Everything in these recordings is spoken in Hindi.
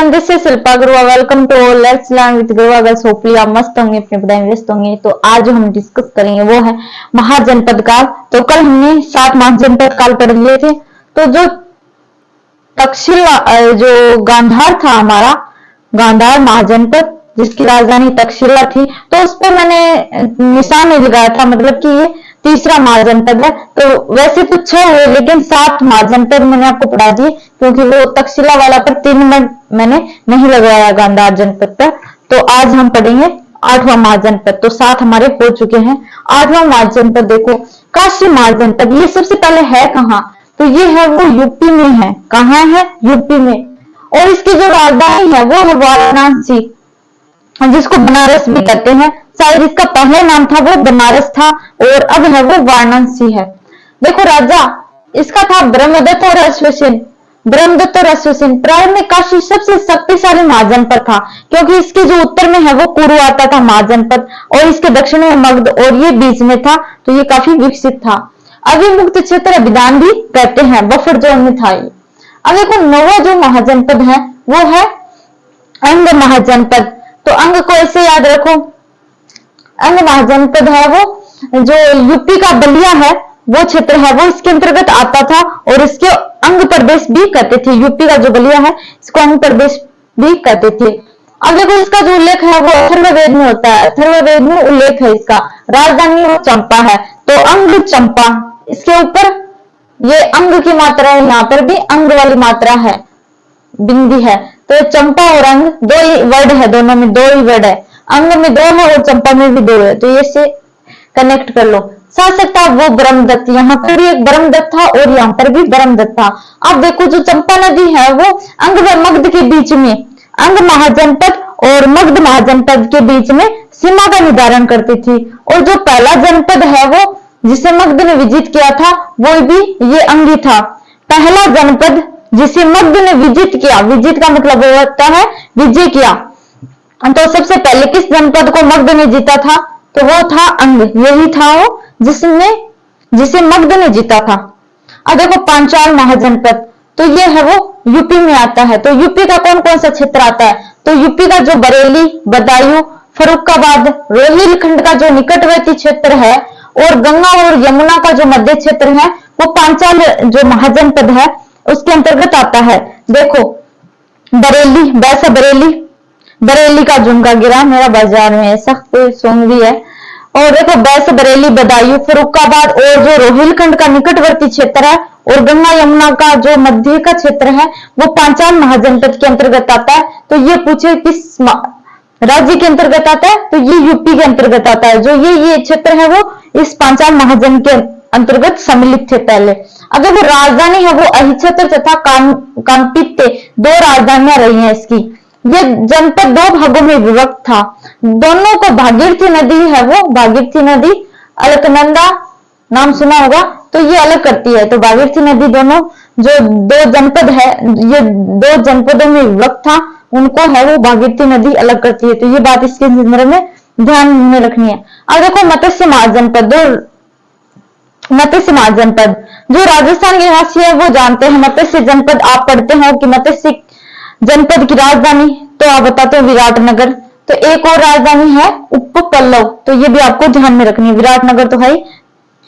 Everyone, this is Shilpa Gurua. Welcome to let's learn with Gurua girls. Hopefully आप मस्त होंगे, अपने पढ़ाई में व्यस्त होंगे। तो आज जो हम डिस्कस करेंगे वो है महाजनपद काल। तो कल हमने 7 महाजनपद काल पढ़ लिए थे। तो जो तक्षशिला जो गांधार था हमारा, गांधार महाजनपद जिसकी राजधानी तक्षशिला थी, तो उस पर मैंने निशान नहीं लगाया था, मतलब कि ये तीसरा महाजनपद है। तो वैसे तो 6 हुए, लेकिन 7 महाजनपद मैंने आपको पढ़ा दिए, क्योंकि वो तक्षशिला वाला पर 3 मिनट मैंने नहीं लगाया गांधार जनपद पर। तो आज हम पढ़ेंगे 8वां महाजनपद। तो 7 हमारे हो चुके हैं। 8वां महाजनपद देखो, काशी महाजनपद। ये सबसे पहले है कहाँ? तो ये है वो यूपी में है। कहाँ है? यूपी में। और इसकी जो राजधानी है वो है वाराणसी, जिसको बनारस भी कहते हैं। शायद इसका पहले नाम था वो बनारस था, और अब है वो वाराणसी है। देखो, राजा इसका था ब्रह्मदत्त और अश्वसेन। ब्रह्मदत्त और अश्वसेन। प्राय में काशी सबसे शक्तिशाली महाजनपद था, क्योंकि इसके जो उत्तर में है वो कुरु आता था महाजनपद, और इसके दक्षिण में मगध, और ये बीच में था। तो ये काफी विकसित था। अविमुक्त क्षेत्र अभिधान भी कहते हैं, बफर जोन में था ये। अब देखो, 9वां जो महाजनपद है वो है अंग महाजनपद। तो अंग को ऐसे याद रखो, अंग महाजनपद है वो जो यूपी का बलिया है, वो क्षेत्र है, वो इसके अंतर्गत आता था, और इसके अंग प्रदेश भी कहते थे। यूपी का जो बलिया है इसको अंग प्रदेश भी कहते थे। अब देखो, इसका जो उल्लेख है वो अथर्ववेद में होता है। अथर्ववेद में उल्लेख है इसका। राजधानी वो चंपा है। तो अंग चंपा, इसके ऊपर ये अंग की मात्रा है, यहाँ पर भी अंग वाली मात्रा है, बिंदी है। तो चंपा और अंग दो ही वर्ड है, दोनों में 2 ही वर्ड है। अंग में 2 है और चंपा में भी 2 है। तो ये से कनेक्ट कर लो। शासक था वो ब्रह्मदत्त। यहाँ पर भी एक ब्रह्मदत्त था और यहाँ पर भी ब्रह्मदत्त था। अब देखो, जो चंपा नदी है वो अंग व मगध के बीच में, अंग महाजनपद और मगध महाजनपद के बीच में सीमा का निर्धारण करती थी। और जो पहला जनपद है वो जिसे मगध ने विजित किया था, वो भी ये अंग ही था। पहला जनपद जिसे मगध ने विजित किया, विजित का मतलब होता है विजय किया। तो सबसे पहले किस जनपद को मगध ने जीता था? तो वो था अंग। यही था वो जिसे मगध ने जीता था। अब देखो, पांचाल महाजनपद। तो ये है वो यूपी में आता है। तो यूपी का कौन कौन सा क्षेत्र आता है? तो यूपी का जो बरेली, बदायूं, फर्रुखाबाद, रोहिलखंड का जो निकटवर्ती क्षेत्र है, और गंगा और यमुना का जो मध्य क्षेत्र है, वो पांचाल जो महाजनपद है उसके अंतर्गत आता है। देखो, बरेली, वैसा बरेली का झुमका गिरा मेरा बाजार में, ऐसा कोई सॉन्ग भी है। और देखो, बैस बरेली, बदायूं, फर्रुखाबाद, और जो रोहिलखंड का निकटवर्ती क्षेत्र है, और गंगा यमुना का जो मध्य का क्षेत्र है, वो पांचाल महाजनपद के अंतर्गत आता है। तो ये पूछे किस राज्य के अंतर्गत आता है? तो ये यूपी के अंतर्गत आता है। जो ये क्षेत्र है वो इस पांचाल महाजन के अंतर्गत सम्मिलित थे पहले। अगर वो राजधानी है वो अहिच्छत्र तथा कांपित्य, 2 राजधानियां रही हैं इसकी। ये जनपद 2 भागों में विभक्त था। दोनों को भागीरथी नदी है, वो भागीरथी नदी अलकनंदा नाम सुना होगा, तो ये अलग करती है। तो भागीरथी नदी दोनों जो 2 जनपद है, ये 2 जनपदों में विभक्त था, उनको है वो भागीरथी नदी अलग करती है। तो ये बात इसके संदर्भ में ध्यान में रखनी है। अब देखो, मत्स्य महाजनपद। मत्स्य महाजनपद जो राजस्थान के निवासी है वो जानते हैं। मत्स्य जनपद आप पढ़ते हो कि मत्स्य जनपद की राजधानी, तो आप बताते हो विराटनगर। तो एक और राजधानी है उपप्लव, तो ये भी आपको ध्यान में रखनी है। विराटनगर तो है,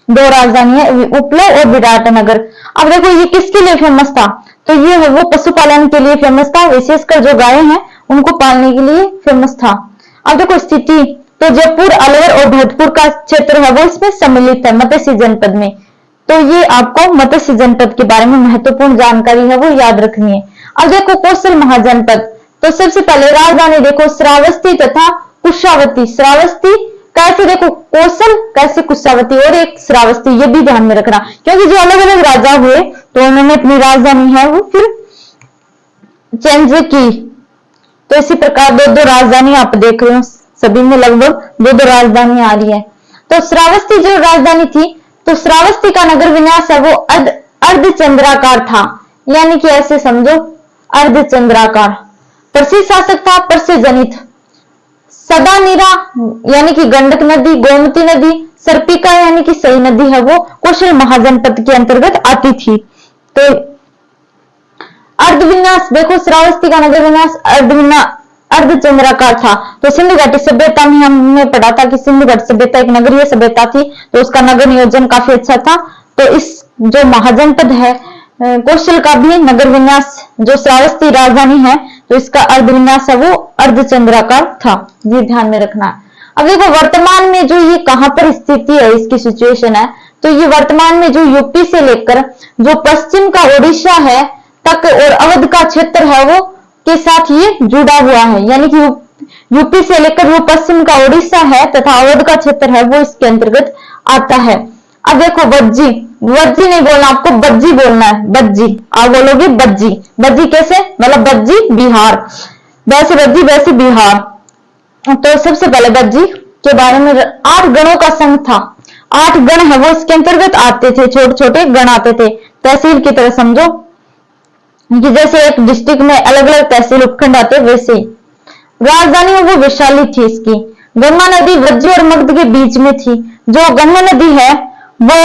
2 राजधानी है, उपप्लव और विराटनगर। अब देखो, ये किसके लिए फेमस था? तो ये है वो पशुपालन के लिए फेमस था, विशेषकर जो गायें हैं उनको पालने के लिए फेमस था। अब देखो स्थिति, तो जयपुर, अलवर और भोजपुर का क्षेत्र है वो इसमें सम्मिलित है मत्स्य जनपद में। तो ये आपको मत्स्य जनपद के बारे में महत्वपूर्ण जानकारी है वो याद रखनी है। अब देखो, कौशल महाजनपद। तो सबसे पहले राजधानी देखो श्रावस्ती तथा कुशावती। श्रावस्ती कैसे, देखो कौशल कैसे कुशावती, और एक श्रावस्ती, ये भी ध्यान में रखना, क्योंकि जो अलग अलग राजा हुए तो उन्होंने अपनी राजधानी है वो फिर चेंज की। तो इसी प्रकार 2-2 राजधानी आप देख रहे हो, सभी में लगभग 2-2 राजधानी आ रही है। तो श्रावस्ती जो राजधानी थी, तो श्रावस्ती का नगर विन्यास है वो अर्धचंद्राकार था, यानी कि ऐसे समझो अर्धचंद्राकार। प्रसिद्ध शासक था परसेजनित। सदानीरा यानी कि गंडक नदी, गोमती नदी, सर्पिका यानी कि सई नदी है वो कौशल महाजनपद के अंतर्गत आती थी। तो अर्धविन्यास देखो, श्रावस्ती का नगर विन्यास अर्धचंद्राकार था। तो सिंधु घाटी सभ्यता में हमने पढ़ा था कि सिंधु घाटी सभ्यता एक नगरीय सभ्यता थी, तो उसका नगर नियोजन काफी अच्छा था। तो इस जो महाजनपद है कौशल का भी नगर विन्यास, जो श्रावस्ती राजधानी है, तो इसका अर्ध विन्यास है वो अर्धचंद्राकार था। ये ध्यान में रखना है। अब देखो वर्तमान में जो ये कहां पर स्थिति है, इसकी सिचुएशन है, तो ये वर्तमान में जो यूपी से लेकर जो पश्चिम का ओडिशा है तक और अवध का क्षेत्र है वो के साथ ये जुड़ा हुआ है। यानी कि यूपी से लेकर वो पश्चिम का ओडिशा है तथा अवध का क्षेत्र है वो इसके अंतर्गत आता है। अब देखो बज्जी, बज्जी नहीं बोलना आपको, बज्जी बोलना है, बज्जी। आप बोलोगे बज्जी, बज्जी कैसे, मतलब बज्जी बिहार, वैसे बज्जी वैसे बिहार। तो सबसे पहले बज्जी के बारे में 8 गणों का संघ था। 8 गण है वो इसके अंतर्गत आते थे, छोटे छोटे गण आते थे, तहसील की तरह समझो कि जैसे एक डिस्ट्रिक्ट में अलग अलग तहसील उपखंड आते वैसे ही। राजधानी वो वैशाली थी इसकी। गंगा नदी वज्जी और मगध के बीच में थी। जो गंगा नदी है वो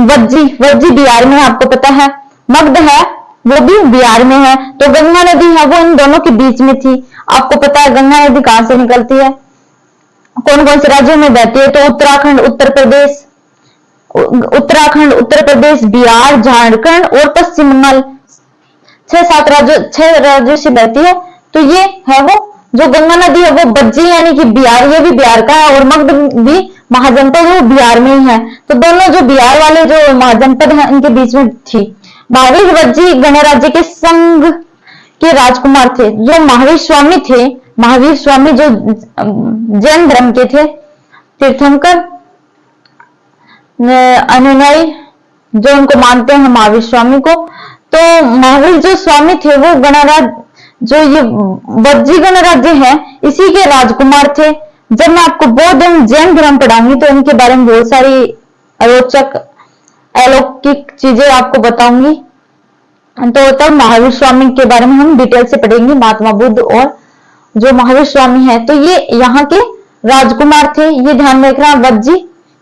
वज्जी बिहार में है, आपको पता है, मगध है वो भी बिहार में है। तो गंगा नदी है वो इन दोनों के बीच में थी। आपको पता है गंगा नदी कहां से निकलती है, कौन कौन से राज्यों में बहती है, तो उत्तराखंड, उत्तर प्रदेश, बिहार, झारखंड और पश्चिम बंगाल, 6 राज्यों से बहती है। तो ये है वो जो गंगा नदी है वो बज्जी यानी कि बिहार, ये भी बिहार का है, और मगध भी महाजनपद वो बिहार में ही है। तो दोनों जो बिहार वाले जो महाजनपद हैं इनके बीच में थी। महावीर वज्जी गणराज्य के संघ के राजकुमार थे। जो महावीर स्वामी थे, महावीर स्वामी जो जैन धर्म के थे, तीर्थंकर अनुयायी जो उनको मानते हैं महावीर स्वामी को, तो महावीर जो स्वामी थे वो गणराज्य, जो ये वज्जी गणराज्य है इसी के राजकुमार थे। जब मैं आपको बौद्ध एवं जैन धर्म पढ़ाऊंगी तो इनके बारे में बहुत सारी रोचक अलौकिक चीजें आपको बताऊंगी। तो तब महावीर स्वामी के बारे में हम डिटेल से पढ़ेंगे, महात्मा बुद्ध और जो महावीर स्वामी है। तो ये यहाँ के राजकुमार थे, ये ध्यान में रखना। वज्जी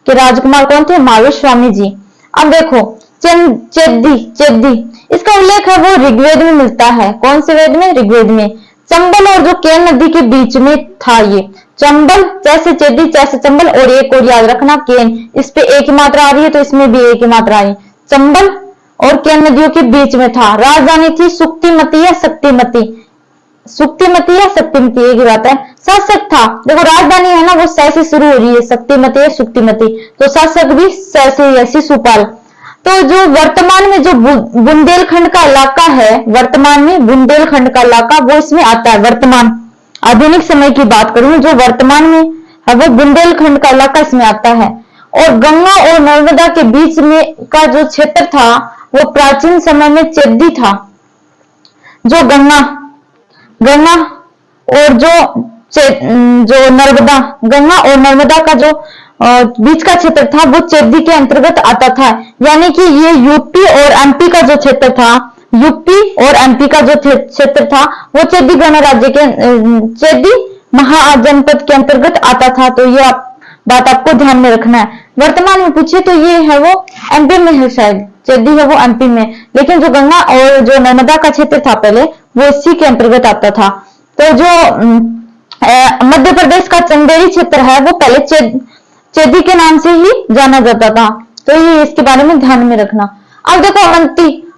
के राजकुमार कौन थे, महावीर स्वामी जी। अब देखो चेदी, इसका उल्लेख है वो ऋग्वेद में मिलता है। कौन से वेद में, ऋग्वेद में। चंबल और जो केन नदी के बीच में था ये। चंबल जैसे चेदी जैसे चंबल, और एक और याद रखना केन, इस पे एक ही मात्रा आ रही है तो इसमें भी एक ही मात्रा आई। चंबल और केन नदियों के बीच में था। राजधानी थी सुक्तिमती या शक्तिमती, सुक्तिमती या शक्तिमती एक ही बात है। शासक था, देखो राजधानी है ना वो स से शुरू हो रही है, शक्तिमती या सुक्तिमती, तो शासक भी स से है, शिशुपाल। तो जो वर्तमान में जो बुंदेलखंड का इलाका है, वर्तमान में बुंदेलखंड का इलाका वो इसमें आता है। वर्तमान आधुनिक समय की बात करूं, जो वर्तमान में है वो बुंदेलखंड का इलाका इसमें आता है। और गंगा और नर्मदा के बीच में का जो क्षेत्र था वो प्राचीन समय में चेदी था। जो गंगा और जो नर्मदा, गंगा और नर्मदा का जो बीच का क्षेत्र था वो चेदी के अंतर्गत आता था। यानी कि ये यूपी और एमपी का जो क्षेत्र था, यूपी और एमपी का जो क्षेत्र था वो चेदी गणराज्य के, चेदी महाजनपद के अंतर्गत आता था। तो ये बात आपको ध्यान में रखना है। वर्तमान में पूछे तो ये है वो एमपी में है, शायद चेदी है वो एमपी में, लेकिन जो गंगा और जो नर्मदा का क्षेत्र था पहले वो इसी के अंतर्गत आता था। तो जो मध्य प्रदेश का चंदेरी क्षेत्र है वो पहले चेदी के नाम से ही जाना जाता था। तो ये इसके बारे में ध्यान में रखना। अब देखो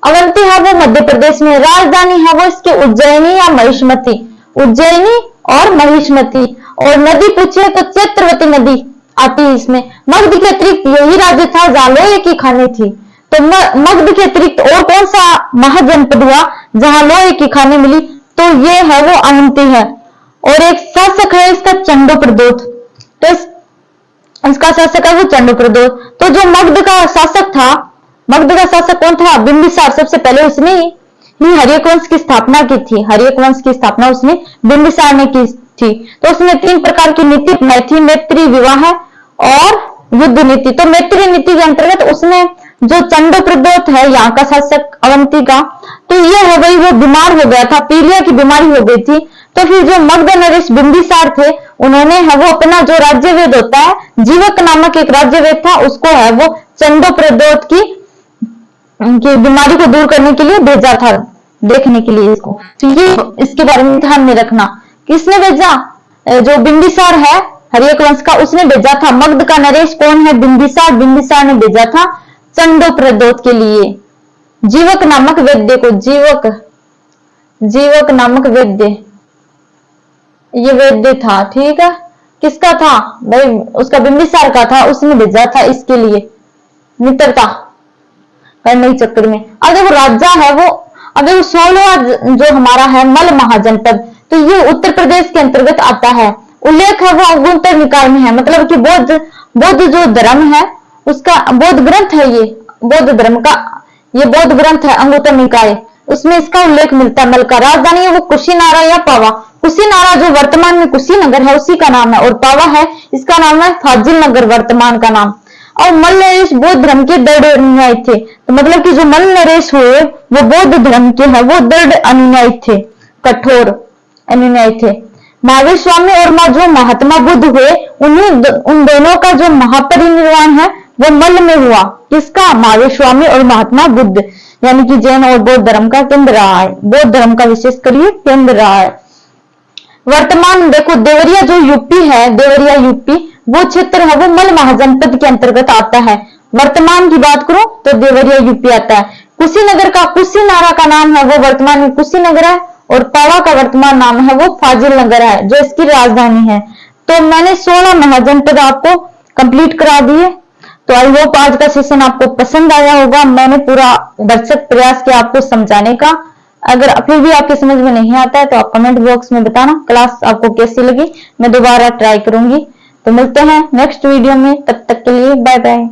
अवंती है वो मध्य प्रदेश में। राजधानी है वो इसके उज्जैनी या महिष्मती, उज्जैनी और महिष्मती। और नदी पूछे तो चित्रवती नदी आती है इसमें। मगध के अतिरिक्त यही राज्य था जहां लोहे की खानें थी। तो मगध के अतिरिक्त और कौन सा महाजनपद हुआ जहां लोहे की खानें मिली, तो ये है वो अवंती है। और एक शासक है इसका चंडोप्रदोत, तो इसका शासक है वो चंडोप्रदोत। तो जो मगध का शासक था, मगध का शासक कौन था, बिंबिसार। सबसे पहले उसने ही हर्यक वंश की स्थापना की थी। हर्यक वंश की स्थापना उसने बिंबिसार ने की थी। तो उसने 3 प्रकार की नीति अपनाई थी, मैत्री, विवाह और युद्ध नीति। तो मैत्री नीति के अंतर्गत उसने जो चंडोप्रदोत है यहाँ का शासक अवंती का, तो ये है वही वो बीमार हो गया था, पीलिया की बीमारी हो गई थी। तो फिर जो मगध नरेश बिंबिसार थे उन्होंने है वो अपना जो राज्य वेद होता है, जीवक नामक एक राज्य वेद था, उसको है वो चंडोप्रदोत की बीमारी को दूर करने के लिए भेजा था देखने के लिए इसको। तो ये इसके बारे में ध्यान में रखना। किसने भेजा? जो बिंबिसार है हर्यक वंश का, उसने भेजा था। मगध का नरेश कौन है? बिंबिसार। बिंबिसार ने भेजा था चंडो प्रदोत के लिए जीवक नामक वैद्य को। जीवक नामक वैद्य, ये वैद्य था, ठीक है। किसका था भाई? उसका बिंबिसार का था, उसने भेजा था इसके लिए मित्रता करने के चक्कर में। अब देखो राजा है वो, अब देखो 16वां जो हमारा है मल महाजनपद, तो ये उत्तर प्रदेश के अंतर्गत आता है। उल्लेख है वो अंगुत्तर निकाय में है, मतलब कि बौद्ध जो धर्म है उसका बौद्ध ग्रंथ है, ये बौद्ध धर्म का ये बौद्ध ग्रंथ है अंगुत्तर निकाय, उसमें इसका उल्लेख मिलता है। मल का राजधानी है वो कुशीनारा या पावा। कुशीनारा जो वर्तमान में कुशीनगर है उसी का नाम है, और पावा है इसका नाम है फाजिल नगर वर्तमान का नाम। और मल्ल नरेश बौद्ध धर्म के दृढ़ अनुयायी थे, तो मतलब कि जो मल्ल नरेश हुए वो बौद्ध धर्म के हैं, वो दृढ़ अनुयायी थे, कठोर अनुयायी थे। महावीर स्वामी और जो महात्मा बुद्ध हुए उन दोनों का जो महापरिनिर्वाण है वो मल्ल में हुआ। किसका? महावीर स्वामी और महात्मा बुद्ध, यानी कि जैन और बौद्ध धर्म का केंद्र रहा है, बौद्ध धर्म का विशेषकर ये केंद्र रहा है। वर्तमान देखो देवरिया जो यूपी है, देवरिया यूपी वो क्षेत्र है वो मल महाजनपद के अंतर्गत आता है। वर्तमान की बात करो तो देवरिया यूपी आता है। कुशीनगर का कुशीनारा का नाम है वो वर्तमान में कुशीनगर है, और पावा का वर्तमान नाम है वो फाजिल नगर है जो इसकी राजधानी है। तो मैंने 16 महाजनपद आपको कंप्लीट करा दिए। तो आई होप आज का सेशन आपको पसंद आया होगा। मैंने पूरा भरसक प्रयास किया आपको समझाने का। अगर फिर भी आपके समझ में नहीं आता है तो आप कमेंट बॉक्स में बताना क्लास आपको कैसी लगी, मैं दोबारा ट्राई करूंगी। तो मिलते हैं नेक्स्ट वीडियो में, तब तक के लिए बाय बाय।